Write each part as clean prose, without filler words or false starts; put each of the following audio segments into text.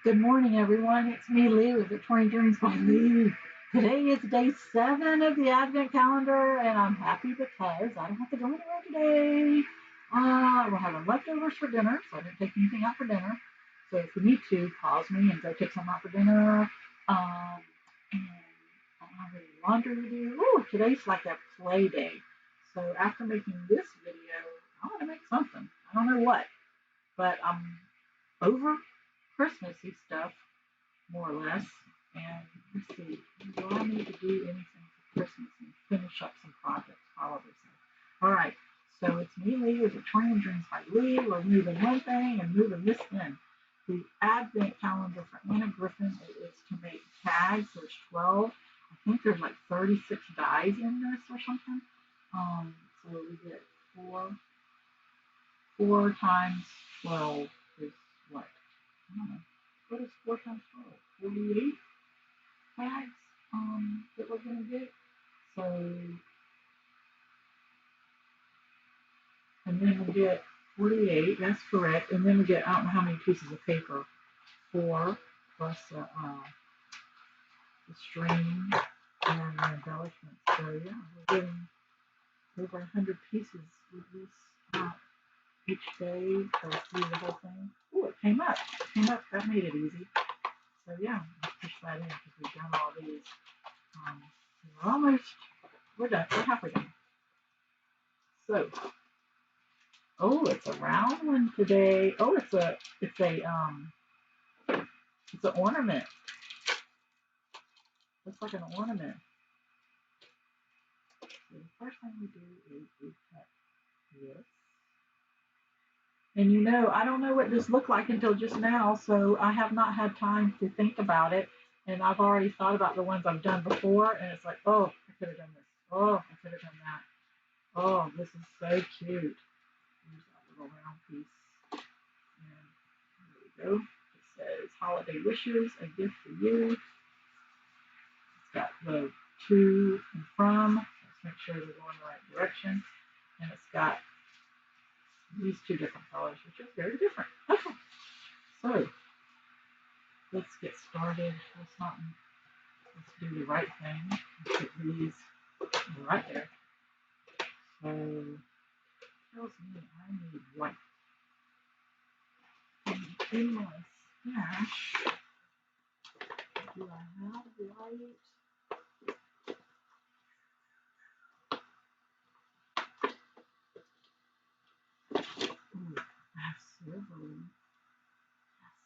Good morning, everyone. It's me, Leigh, with Victorian Dreams by Leigh. Today is day 7 of the Advent calendar, and I'm happy because I don't have to go anywhere today. We're having leftovers for dinner, so I didn't take anything out for dinner. So if you need to, pause me and go take some out for dinner. And I don't have any laundry to do. Ooh, today's like a play day. So after making this video, I want to make something. I don't know what, but I'm over Christmassy stuff, more or less. And let's see, do I need to do anything for Christmas and finish up some projects? Probably so. All right, so it's me, Leigh, with Victorian Dreams by Leigh. We're moving one thing and moving this in. The Advent calendar for Anna Griffin is to make tags. There's 12. I think there's like 36 dies in this or something. So we get four times 12 is what? I don't know. What is 4 times 12? 48 tags that we're going to get. So, and then we get 48, that's correct. And then we get, I don't know how many pieces of paper, 4 plus the string and the embellishments. So, yeah, we're getting over 100 pieces with this each day. So, through the whole thing. Oh, it came up. That made it easy. So, yeah, let's push that in because we've done all these. We're done. We're halfway done. So, oh, it's a round one today. Oh, it's an ornament. Looks like an ornament. So the first thing we do is we cut this. And I don't know what this looked like until just now, so I have not had time to think about it. And I've already thought about the ones I've done before, and it's like, oh, I could have done this. Oh, I could have done that. Oh, this is so cute. Here's that little round piece. And there we go. It says holiday wishes, a gift for you. It's got the to and from. Let's make sure we're going the right direction. And it's got these 2 different colors, which are very different. Okay. So let's get started. Let's do the right thing. Let's get these right there. So it tells me I need white. And in my stash, do I have white? Ooh, I have silver. Yes.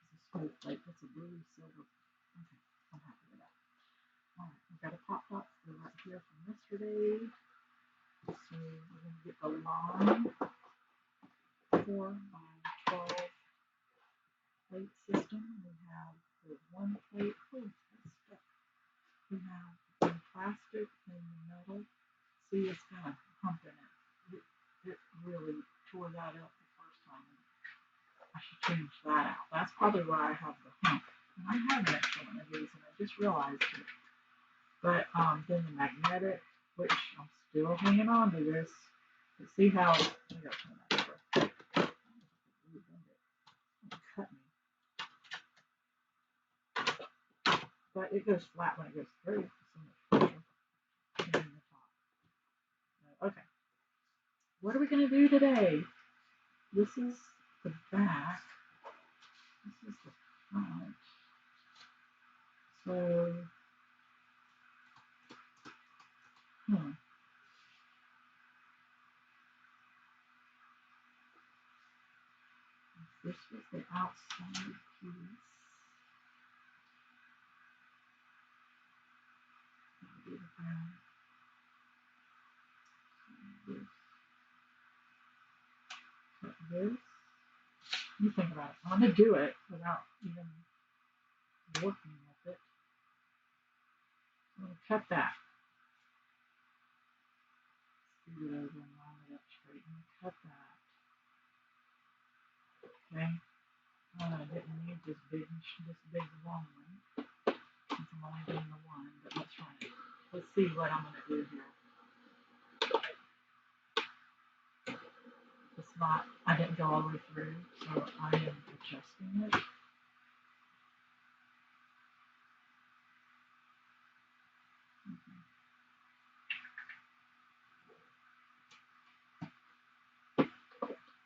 It's a smoke plate. That's a blue silver. Okay, I'm happy with that. All right, we've got a pop top right here from yesterday. So we're going to get the long 4x12 plate system. We have the 1 plate. Oh, that's stuck. We have the plastic and the metal. See, it's got a hump in it. It really tore that up the first time. I should change that out. That's probably why I have the hump. And I have an extra one of these, and I just realized it. But then the magnetic, which I'm still hanging on to this. To see how I got some of that over. It'll cut me. But it goes flat when it goes through. So much pressure in the top. So, okay. What are we going to do today? This is the back. This is the front. So, this was the outside piece. This. This. You think about it. I'm going to do it without even working with it. I'm going to cut that. Scoot it over and line it up straight. I'm going to cut that. Okay. I didn't need this big long one. Since I'm only doing the one, but let's try it. Let's see what I'm going to do here. not, I didn't go all the way through, so I am adjusting it.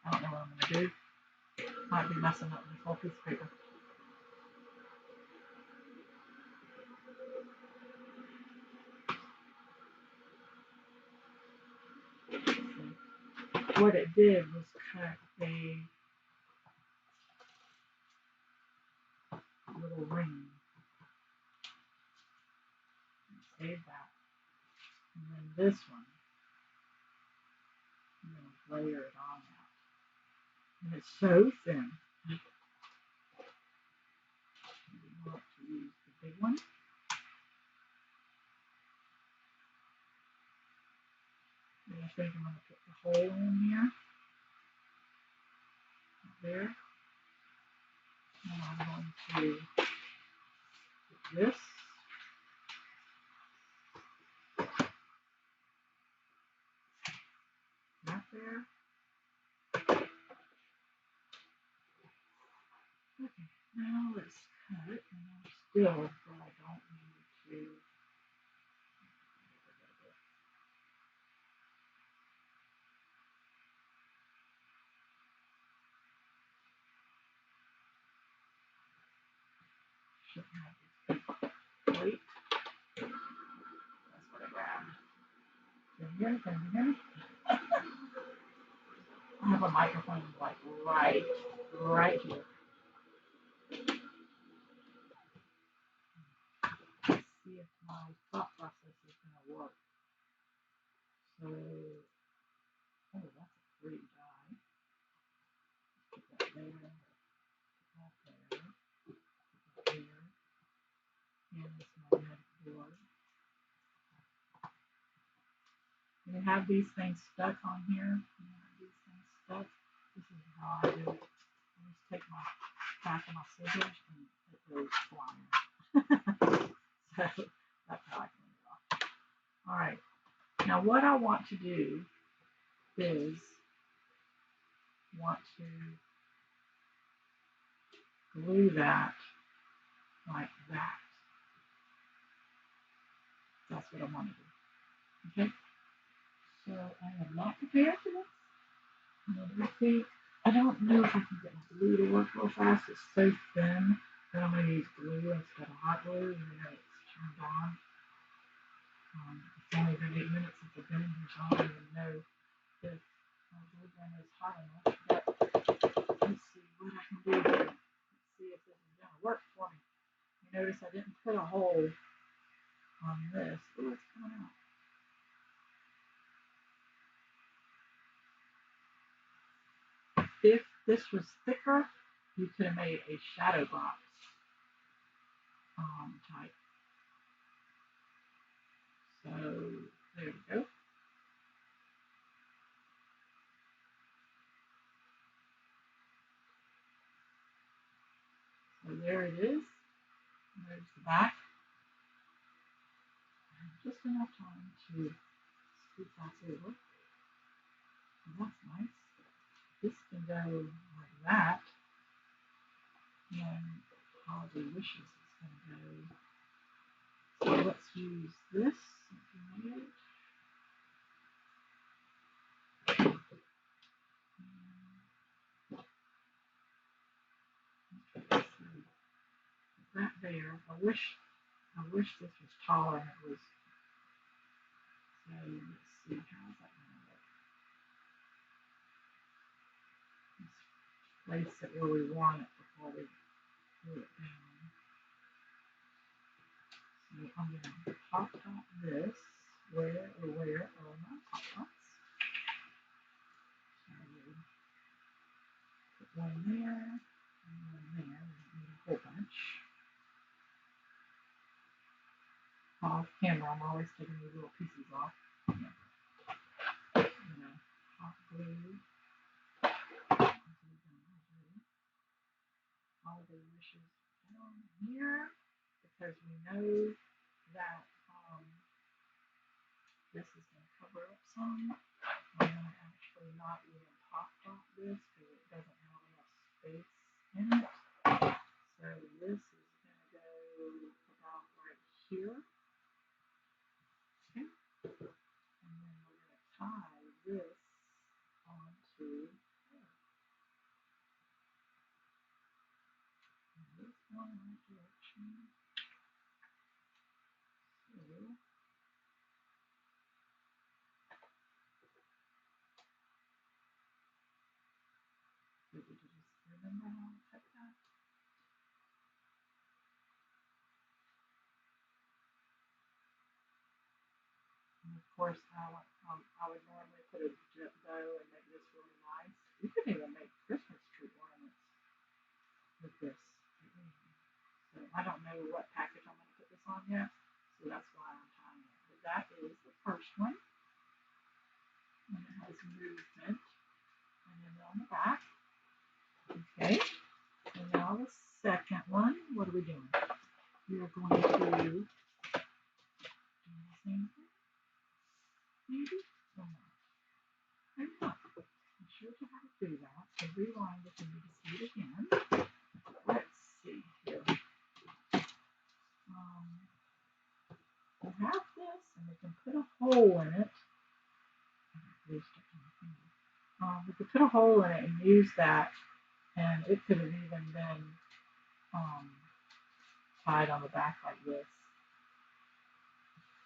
I don't know what I'm going to do. Might be messing up this whole piece of paper. So what it did was cut a little ring. Save that. And then this one, I'm going to layer it on that. And it's so thin. You want to use the big one. And I think I'm going to put the hole in here. There. And I'm going to put this. Right there. Okay, now let's cut it. And I'm still, but I don't need to. Shouldn't have this plate. That's what I grabbed. Can you hear me? Can you hear me? I have a microphone like right here. Let's see if my thought process is going to work. So, oh, that's a pretty die. Put that there, put that there, put that there, and this magnetic board. When you have these things stuck on here, this is how I do it. I just take my back of my scissors and it goes flying. So that's how I clean it off. All right. Now what I want to do is want to glue that like that. That's what I want to do. Okay. So I am not prepared for this. I don't know if I can get my glue to work real fast. It's so thin that I'm going to use glue instead of hot glue. Even though it's turned on. It's only been 8 minutes since I've been in here, so I don't even know if my glue gun is hot enough. But let's see what I can do here. Let's see if this is going to work for me. You notice I didn't put a hole on this. Oh, it's coming out. If this was thicker, you could have made a shadow box type. So there we go. So there it is. There's the back. And just enough time to scoop that over. And that's nice. This can go like that. And Holiday Wishes is going to go. So let's use this. That there. I wish this was taller and it was. So let's see, how's that going to look? Let's place it where we want it before we glue it down. So I'm going to pop top this. Where are my pop tops? So put one there and one there. We need a whole bunch. Off camera, I'm always taking these little pieces off. Hot glue. Holiday Wishes down here because we know that this is going to cover up some. I'm going to actually not even top this because it doesn't have enough space in it. So this is going to go about right here. Okay. And then we're going to tie this onto this one in that direction. So did you just remember how to cut that? And of course, I would normally put a bow and make this really nice. You could even make Christmas tree ornaments with this. So I don't know what package I'm going to put this on yet, so that's why I'm tying it. But that is the first one, and it has movement, and then on the back. Okay, so now the second one, what are we doing? We are going to do the same thing, maybe? Or not? Maybe not. I showed you how to do that, so rewind if you need to see it again. Let's see here. We have this, and we can put a hole in it. We could put a hole in it and use that, and it could have even been um, tied on the back like this.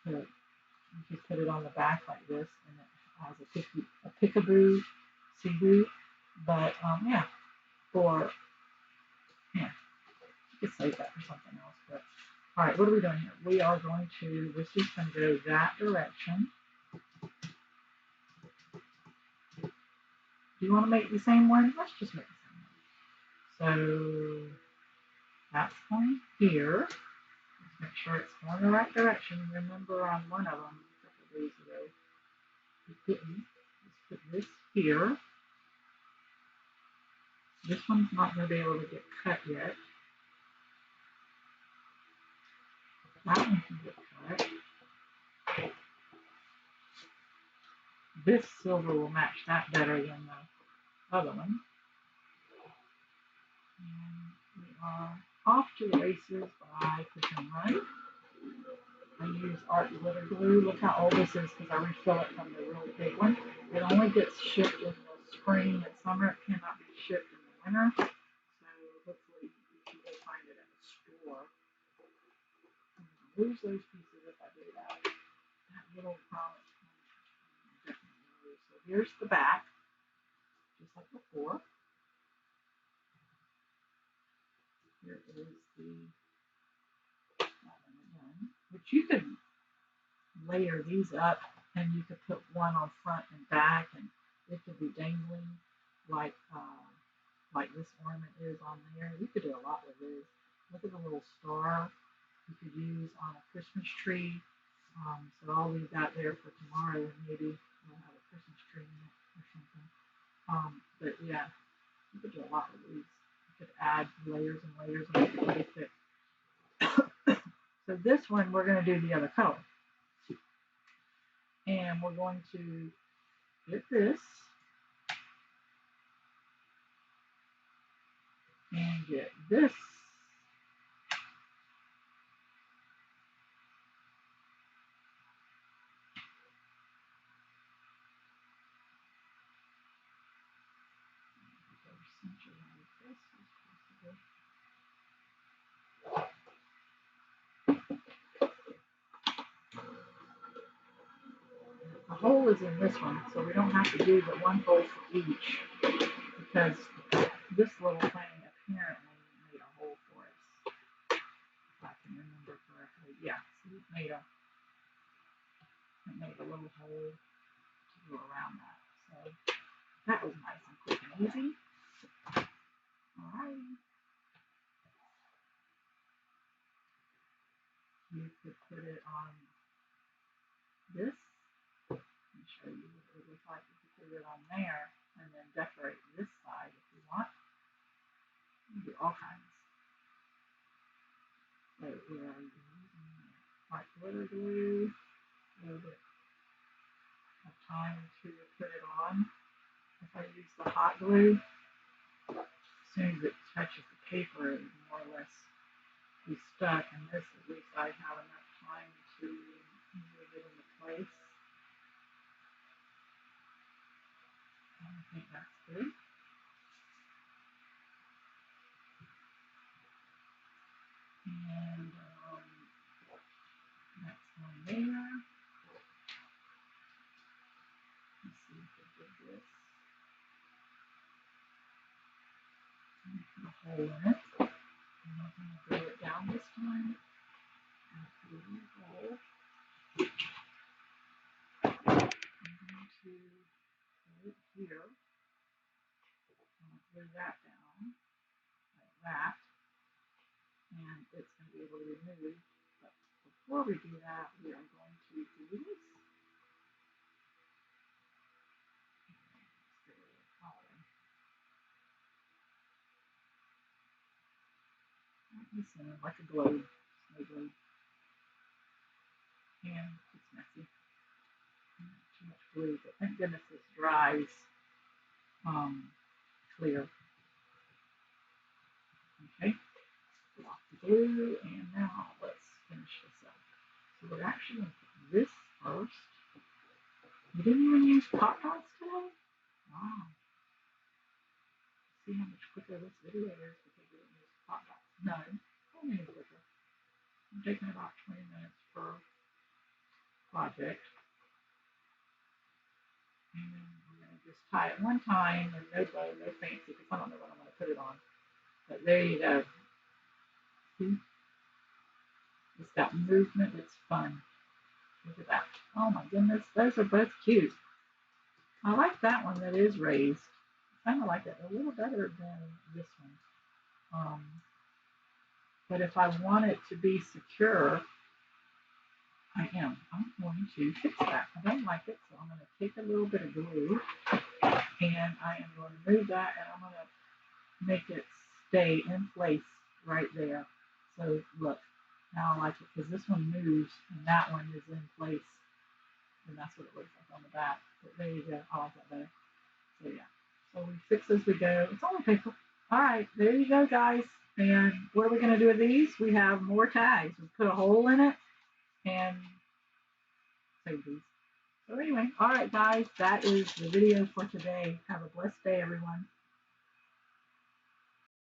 So you could put it on the back like this, and it has a peekaboo, see-boo. But yeah, or yeah, you could save that for something else. But all right, what are we doing here? We are going to. This is going to go that direction. Do you want to make the same one? Let's just make the same one. So that's going here. Let's make sure it's going the right direction. Remember on one of them a couple of days ago, let's put this here. This one's not going to be able to get cut yet. That one can get cut. This silver will match that better than the other one. And we are off to the races by Push and Run. I use art glitter glue. Look how old this is because I refill it from the really big one. It only gets shipped in the spring and summer. It cannot be shipped in the winter. So hopefully you can go find it at the store. I'm going to lose those pieces if I do that. That little promise definitely lose. So here's the back, just like before. Here is the again, which you could layer these up, and you could put one on front and back, and it could be dangling like this ornament is on there. You could do a lot with this. Look at the little star you could use on a Christmas tree. So I'll leave that there for tomorrow, and maybe we'll have a Christmas tree in it or something. But yeah, you could do a lot with these. You could add layers and layers and make it really thick. So this one, we're going to do the other color. And we're going to get this and get this. The hole is in this one, so we don't have to do but one hole for each, because this little thing apparently made a hole for us, if I can remember correctly. Yeah, so it made a little hole to go around that. So that was nice and quick and easy. All right. You could put it on this. Let me show you what it would look like. You could put it on there and then decorate this side if you want. You can do all kinds. So we are using white glitter glue, a little bit of time to put it on. I I use the hot glue, as soon as it touches the paper, it will more or less be stuck. And this, at least I have enough time to move it into place. I think that's good. And that's one there. Let's see if it did this. Put a hole in it. I'm not going to glue it down this time. I'm going to put a little hole. I'm going to put it here. I'm going to glue that down like that. And it's going to be able to be moved. But before we do that, we are going to do this. Listen, like a globe, snow globe. And it's messy. Too much glue, but thank goodness this dries clear. Okay, off the glue, and now let's finish this up. So we're actually going to put this first. You didn't even use pop dots today? Wow. See how much quicker this video is because we didn't use pop dots. No, only quicker. I'm taking about 20 minutes per project. And then we're going to just tie it one time and no bow, no fancy, because I don't know what I'm going to put it on. But there you go. See? It's got movement. It's fun. Look at that. Oh my goodness. Those are both cute. I like that one that is raised. I kind of like it a little better than this one. But if I want it to be secure, I'm going to fix that. I don't like it, so I'm going to take a little bit of glue and I am going to move that and I'm going to make it stay in place right there. So look, now I like it because this one moves and that one is in place. And that's what it looks like on the back. But there you go. I like that better. So yeah. So we fix as we go. It's only paper. All right, there you go, guys. And what are we going to do with these? We have more tags. We put a hole in it and save these. So anyway, all right, guys, that is the video for today. Have a blessed day, everyone.